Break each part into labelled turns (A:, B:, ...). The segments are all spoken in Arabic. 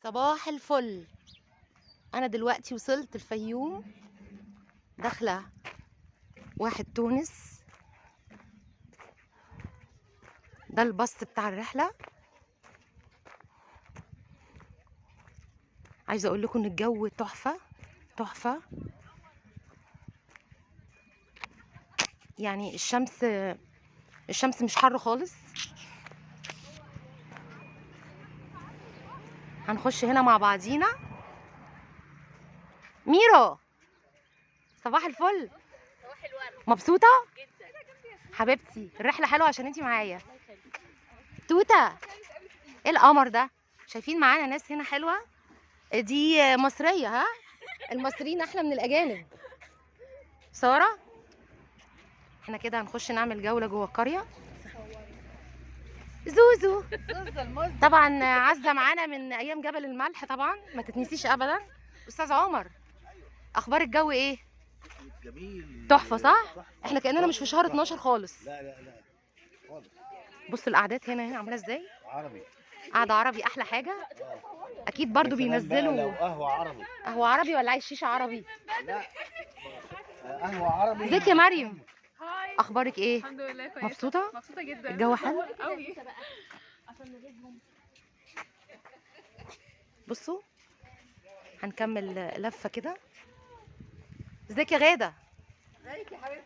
A: صباح الفل. انا دلوقتي وصلت الفيوم، داخله واحد تونس. ده الباص بتاع الرحله. عايزه اقول لكم ان الجو تحفه تحفه، يعني الشمس مش حر خالص. هنخش هنا مع بعضينا. ميرو صباح الفل.
B: صباح الورد.
A: مبسوطه
B: جدا
A: حبيبتي؟ الرحله حلوه عشان انتي معايا. توته ايه القمر ده؟ شايفين معانا ناس هنا حلوه؟ دي مصريه، ها؟ المصريين احلى من الاجانب. ساره، احنا كده هنخش نعمل جوله جوه القريه. زوزو طبعا عزه معانا من ايام جبل الملح، طبعا ما تتنسيش ابدا. استاذ عمر، اخبار الجو ايه؟
C: جميل
A: تحفه صح؟
C: تحفة.
A: احنا كاننا مش في شهر 12 خالص.
C: لا خالص.
A: بصوا القعدات هنا عامله ازاي.
C: عربي.
A: قعده عربي احلى حاجه. اكيد برضو
C: يا سلام بقى لو
A: بينزلوا
C: قهوة عربي.
A: قهوه عربي ولا عايز شيشه عربي؟
C: لا قهوة عربي.
A: ازيك يا مريم؟
B: هاي.
A: اخبارك ايه؟
B: الحمد لله كويسه.
A: مبسوطه؟
B: مبسوطه جدا.
A: الجو حلو
B: قوي.
A: بصوا هنكمل لفه كده. ازيك يا غاده؟
B: ازيك يا حبيبتي؟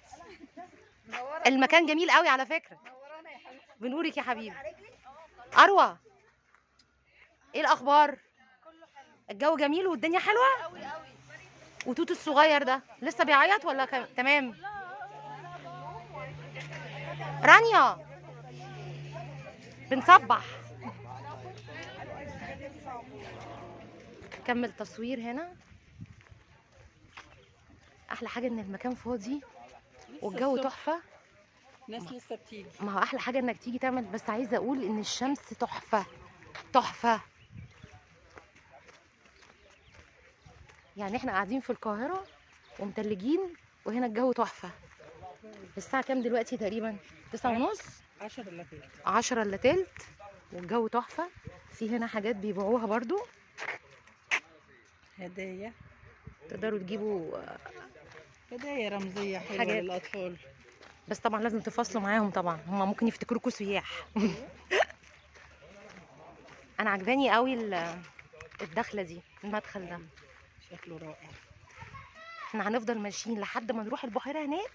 A: المكان جميل قوي على فكره. بنورك يا حبيبي. اروى ايه الاخبار؟ الجو جميل والدنيا حلوه
B: قوي قوي.
A: وتوت الصغير ده لسه بيعيط ولا تمام؟ رانيا بنصبح. كمل تصوير هنا. احلى حاجه ان المكان فاضي والجو تحفه.
B: ناس لسه بتيجي.
A: ما هو احلى حاجه انك تيجي تعمل، بس عايزه اقول ان الشمس تحفه تحفه. يعني احنا قاعدين في القاهره ومتلجين، وهنا الجو تحفه. الساعه كام دلوقتي؟ تقريبا 9:30.
B: 10 الا تلت.
A: 10 الا تلت والجو تحفه. في هنا حاجات بيبيعوها برضو،
B: هدايا.
A: تقدروا تجيبوا
B: هدايا رمزيه حلوه
A: حاجات.
B: للاطفال.
A: بس طبعا لازم تفاصلوا معاهم، طبعا هم ممكن يفتكروكوا سياح. انا عجباني قوي الدخله دي، المدخل ده.
B: شكله رائع.
A: احنا هنفضل ماشيين لحد ما نروح البحيره هناك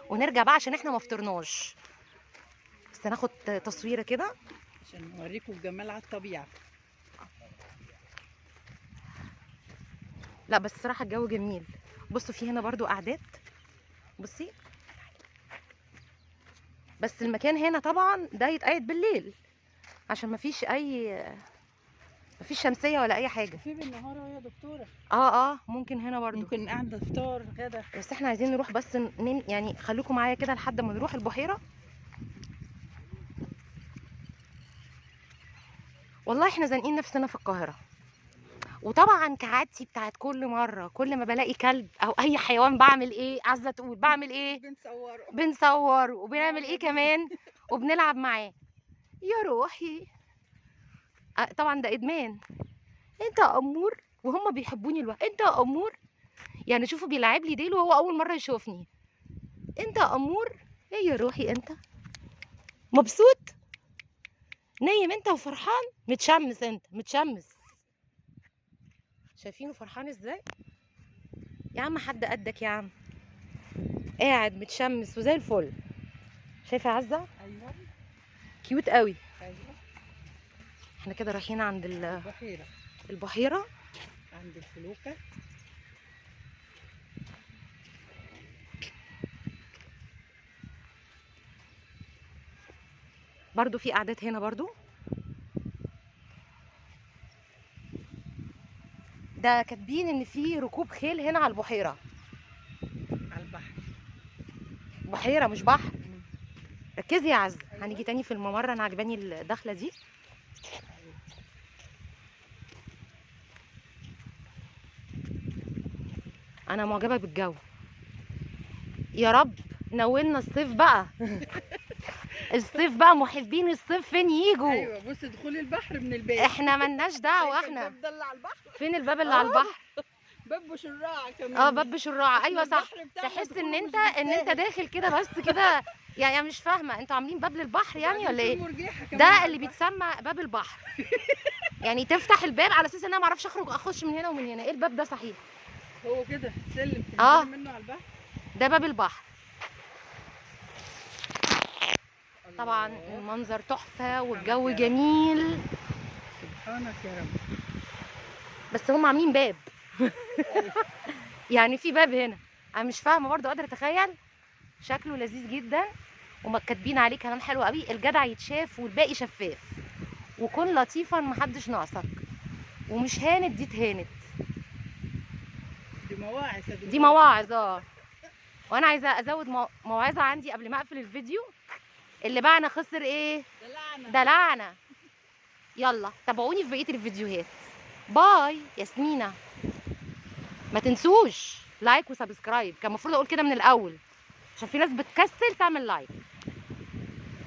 A: ونرجع بقى عشان احنا ما فطرناش. بس هناخد تصويره كده
B: عشان نوريكم الجمال على الطبيعه.
A: لا بس الصراحه الجو جميل. بصوا في هنا برضو قعدات، بصي. بس المكان هنا طبعا ده يتقعد بالليل عشان مفيش مفيش شمسيه ولا اي حاجه.
B: في بالنهار اهو يا دكتوره.
A: ممكن هنا برضو.
B: ممكن قاعده فطار غدا.
A: بس احنا عايزين نروح، بس يعني خليكم معايا كده لحد ما نروح البحيره. والله احنا زانقين نفسنا في القاهره، وطبعا كعادتي بتاعت كل مره كل ما بلاقي كلب او اي حيوان بعمل ايه؟ عايزه تقول بعمل ايه؟ بنصور وبنعمل ايه كمان؟ وبنلعب معاه. يا روحي طبعا ده ادمان. انت يا امور، وهم بيحبوني انت يا امور. يعني شوفوا بيلعب لي ديل وهو اول مره يشوفني. انت يا امور. ايه يا روحي انت؟ مبسوط؟ نايم انت وفرحان؟ متشمس انت متشمس. شايفينه فرحان ازاي؟ يا عم حد قدك يا عم، قاعد متشمس وزي الفل. شايفه يا عزه؟
B: ايوه
A: كيوت قوي.
B: ايوه.
A: احنا كده رايحين عند
B: البحيره.
A: البحيره.
B: عند الفلوكه.
A: برضو في قعدات هنا برضو. ده كاتبين ان في ركوب خيل هنا على البحيره.
B: على البحر.
A: بحيره مش بحر. ركزي يا عزه. هنيجي تاني في الممر. انا عجباني الدخله دي. انا معجبه بالجو. يا رب نولنا الصيف بقى. الصيف بقى، محبين الصيف فين يجوا؟
B: ايوه بص دخول البحر من البيت.
A: احنا ملناش دعوه،
B: شايفة
A: احنا
B: الباب ده اللي على البحر.
A: فين الباب اللي على البحر؟
B: باب شراع كمان.
A: اه باب شراعه، ايوه صح.
B: البحر بتاعنا
A: تحس
B: دخوله
A: ان
B: مش
A: انت
B: بالساهل.
A: داخل كده بس كده. يعني مش فاهمه انتوا عاملين باب للبحر يعني
B: وبعدين
A: ولا
B: في
A: ايه؟
B: مرجيحة كمان
A: ده
B: على
A: اللي
B: البحر.
A: بيتسمى باب البحر. يعني تفتح الباب على اساس ان انا ما اعرفش اخش من هنا ومن هنا. ايه الباب ده صحيح؟
B: هو كده سلم
A: اه.
B: تنزلي منه على البحر.
A: ده باب البحر. طبعا
B: الله.
A: المنظر تحفه والجو جميل.
B: سبحانك يا رب.
A: بس هم عاملين باب. يعني في باب هنا. انا مش فاهمه برضه، قادره اتخيل. شكله لذيذ جدا وكاتبين عليه كلام حلو قوي. الجدع يتشاف والباقي شفاف، وكن لطيفا محدش ناقصك، ومش هانت دي اتهانت.
B: دي مواعظ يا
A: دي مواعظ. اه. وانا عايزه ازود موعظه عندي قبل ما اقفل الفيديو. اللي باعنا خسر ايه؟ دلعنا. يلا تابعوني في بقيه الفيديوهات. باي ياسمينة. ما تنسوش لايك وسبسكرايب، كان المفروض اقول كده من الاول عشان في ناس بتكسل تعمل لايك.